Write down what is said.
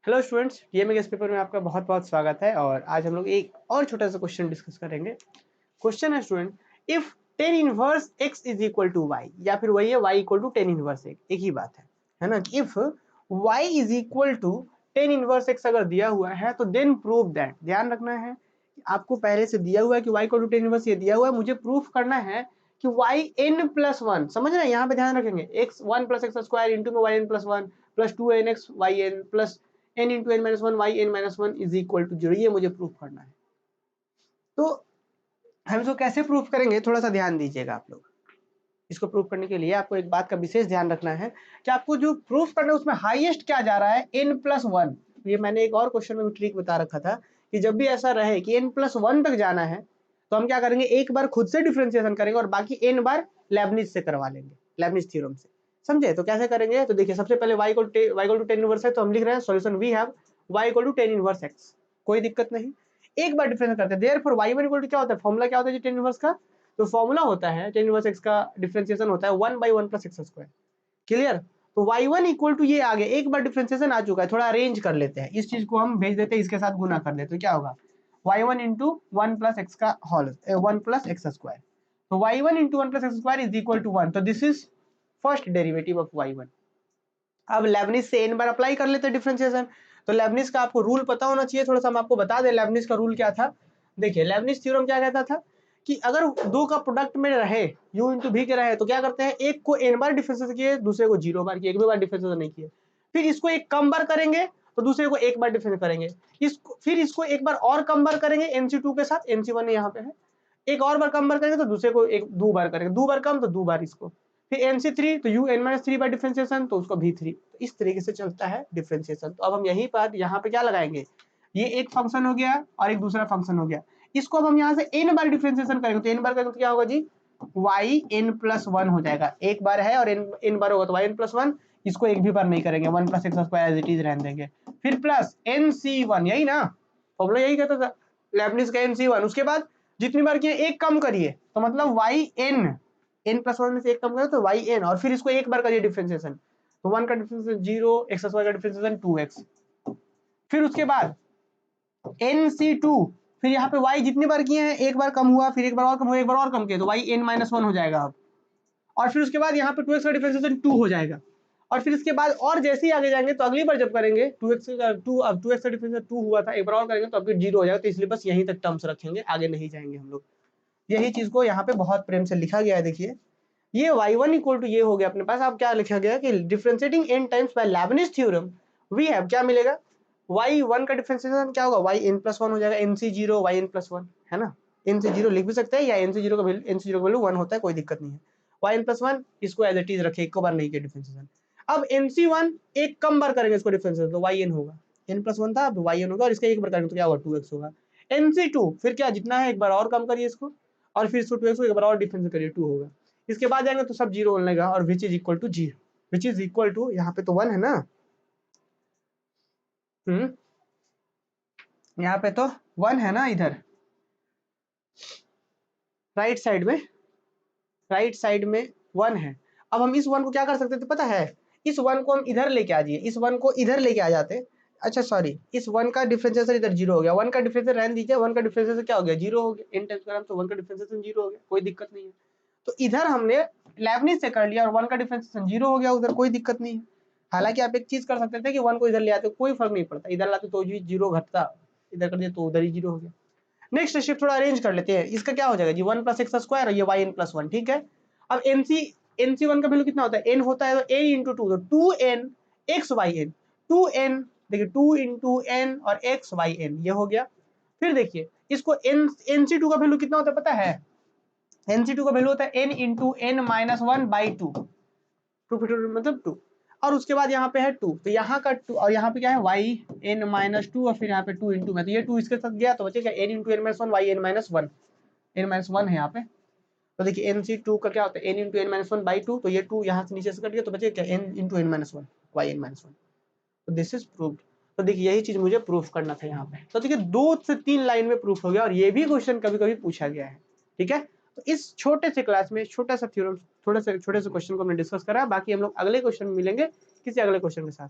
Hello students, TMS paper में आपका बहुत बहुत स्वागत है। और आज हम लोग एक और छोटा सा क्वेश्चन डिस्कस करेंगे। क्वेश्चन है student, if tan inverse x is equal to y, या फिर वही है y equal to tan inverse x, एक ही बात है ना। If y is equal to tan inverse x अगर दिया हुआ है तो देन प्रूव दैट, ध्यान रखना है आपको पहले से दिया हुआ है कि y equal to tan inverse, ये दिया हुआ है, मुझे प्रूफ करना है कि वाई एन प्लस वन, समझ रहे हैं, यहाँ पे ध्यान रखेंगे, x one plus x square into में y n plus one plus two n x y n plus n into n minus one y n minus one is equal to zero, ये मुझे प्रूफ करना है। तो हम इसको कैसे proof करेंगे, थोड़ा सा ध्यान दीजिएगा आप लोग। इसको प्रूफ करने के लिए आपको एक बात का विशेष ध्यान रखना है कि आपको जो प्रूफ करना है उसमें हाईएस्ट क्या जा रहा है, n प्लस वन। ये मैंने एक और क्वेश्चन में भी ट्रिक बता रखा था कि जब भी ऐसा रहे कि n प्लस वन तक जाना है तो हम क्या करेंगे, एक बार खुद से डिफ्रेंशिएशन करेंगे और बाकी n बार लेबनिज से करवा लेंगे, लेबनिज थ्योरम से। समझे? तो कैसे करेंगे, तो देखिए सबसे पहले y equal to tan inverse है तो हम लिख रहे हैं solution we have y equal to tan inverse x, कोई दिक्कत नहीं। एक बार डिफरेंस करते हैं, देयरफॉर y1 इक्वल टू क्या होता है, फॉर्मूला क्या होता है जी टेन इनवर्स का, तो फॉर्मूला होता है टेन इनवर्स x का डिफरेंशिएशन होता है 1/1 प्लस एक्स स्क्वायर। क्लियर? तो y1 इक्वल टू ये आ गया, एक बार डिफरेंशिएशन आ चुका है, थोड़ा अरेंज कर लेते हैं, इस चीज को हम भेज देते हैं, इसके साथ गुना कर देते हैं, तो क्या होगा y1 into one plus x का whole one plus x square. तो y1 into one plus x square is equal to one, तो this is first derivative of y1। अब लेबनिज से n बार अप्लाई कर लेते हैं डिफरेंशिएशन। तो लेबनिज का आपको रूल पता होना चाहिए, थोड़ा सा हम आपको बता दें लेबनिज का रूल क्या था। देखिए लेबनिज थ्योरम क्या कहता था कि अगर दो का प्रोडक्ट में रहे u इंटू v के रहे तो क्या करते हैं, एक को n बार डिफरेंशिएशन किए, दूसरे को 0 बार किए, एक भी बार डिफरेंशिएशन नहीं किए। फिर इसको एक कम बार करेंगे तो दूसरे को एक बार डिफरेंशिएशन करेंगे, फिर इसको एक बार और कम बार करेंगे nc2 के साथ, nc1 यहाँ पे है, एक और बार कम बार करेंगे तो दूसरे को एक दो बार करेंगे, दो बार कम तो दो बार इसको, फिर nc3 तो u n minus three by differentiation तो उसको v3। तो इस तरीके से चलता है डिफरेंशिएशन। तो अब हम यहीं पर यहाँ पे क्या लगाएंगे, ये एक फंक्शन हो गया और एक दूसरा फंक्शन हो गया, इसको अब हम यहाँ से n बार डिफरेंशिएशन करेंगे तो n बार करेंगे तो क्या होगा जी, y n प्लस वन हो जाएगा, एक बार है और n बार होगा तो y n प्लस वन, इसको एक भी बार नहीं करेंगे, one plus x square as it is रहने देंगे, फिर प्लस nc1, यही ना फॉर्मूला, यही कहता था लेबनिज का nc1। उसके बाद जितनी बार किए एक कम करिए तो मतलब yn, n प्लस वन में से एक कम करो तो yn, और फिर इसको एक बार करिए डिफरेंशिएशन, तो वन का डिफरेंशिएशन 0, एक्स स्क्वायर का डिफरेंशिएशन 2x, फिर उसके बाद nc2, फिर यहाँ पे y जितनी बार किए हैं एक बार कम हुआ, फिर एक बार और कम हुआ, एक बार और कम किया तो y n माइनस वन हो जाएगा अब, और फिर उसके बाद यहाँ पे 2x का डिफरेंशिएशन 2 हो जाएगा, और फिर इसके बाद और जैसे ही आगे जाएंगे तो अगली बार जब करेंगे 2x का 2, अब 2x का डिफरेंशिएशन 2 हुआ था, एक बार और करेंगे तो अब 0 हो जाएगा, तो इसलिए बस यहीं तक टर्म्स रखेंगे, आगे नहीं जाएंगे हम लोग। यही चीज को यहाँ पे बहुत प्रेम से लिखा गया है, देखिए ये y1 इक्वल टू ये हो गया अपने पास। अब क्या लिखा गया कि differentiating n times by Leibniz theorem we have, क्या मिलेगा, y1 का डिफरेंशिएशन क्या होगा, yn प्लस वन हो जाएगा, nc0 yn प्लस वन, है ना, nc0 लिख भी सकते हैं या nc0 का वैल्यू, nc0 का वैल्यू 1 होता है, कोई दिक्कत नहीं है, yn प्लस वन इसको एज इट इज रखे, एक बार नहीं किया डिफरेंशिएशन। अब nc1 एक कम बार करेंगे इसको डिफरेंशिएशन तो yn होगा, n प्लस वन था अब yn होगा, और इसका एक बार करेंगे तो क्या होगा 2x होगा। nc2 फिर क्या जितना है एक बार और कम करिए इसको, और फिर इसको 2x को एक बार और डिफरेंशिएट करिए 2 होगा, इसके बाद जाएंगे तो सब 0 होने लगा, और which is equal to 0, which is equal to यहाँ पे तो 1 है ना, यहाँ पे तो 1 है ना, इधर राइट साइड में 1 है। अब हम इस 1 को क्या कर सकते थे पता है, इस 1 को हम इधर लेके आ जाइए, इस 1 को इधर लेके आ जाते, अच्छा सॉरी, इस 1 का डिफरेंशिएशन इधर 0 हो गया, 1 का डिफरेंशिएशन रहने दीजिए, 1 का डिफरेंशिएशन क्या हो गया 0 हो गया, n टाइम्स करा तो 1 का डिफरेंशिएशन 0 हो गया, कोई दिक्कत नहीं है। तो इधर हमने लेबनिज से कर लिया और 1 का डिफरेंशिएशन 0 हो गया उधर, कोई दिक्कत नहीं है। हालांकि आप एक चीज कर सकते थे कि 1 को इधर ले आते, कोई फर्क नहीं पड़ता, इधर लाते तो 0 घटता, इधर कर दिया तो उधर ही 0 हो गया। नेक्स्ट स्टेप थोड़ा अरेंज कर लेते हैं, इसका क्या हो जाएगा जी 1 प्लस एक्स स्क्वायर और ये वाई एन प्लस वन, ठीक है। अब nc1 का वैल्यू कितना होता है, n होता है तो n इंटू टू, तो 2n x y N, 2n देखिए 2 इंटू एन और एक्स वाई एन, ये हो गया। फिर देखिए इसको nc2 का वैल्यू कितना होता है पता है, nc2 का वैल्यू होता है n into n minus one by two, मतलब 2, और उसके बाद यहाँ पे है 2, तो यहाँ का 2 और यहाँ पे क्या है y n माइनस टू, और फिर यहाँ पे 2 इंटू में, तो ये 2 इसके साथ गया तो बचेगा n into n minus one y n minus one, n minus one है यहाँ पे। तो देखिए nc2 का क्या होता है n into n minus one by two, तो ये 2 यहाँ से नीचे से कट गया तो बचेगा क्या n into n minus one y n minus one. तो दिस इज प्रूव्ड। तो देखिए यही चीज मुझे प्रूफ करना था यहाँ पे, तो देखिए 2 से 3 लाइन में प्रूफ हो गया, और ये भी क्वेश्चन कभी कभी पूछा गया है, ठीक है। तो इस छोटे से क्लास में छोटा सा थ्योरम, छोटे से क्वेश्चन को हमने डिस्कस करा, बाकी हम लोग अगले क्वेश्चन में मिलेंगे किसी अगले क्वेश्चन के साथ।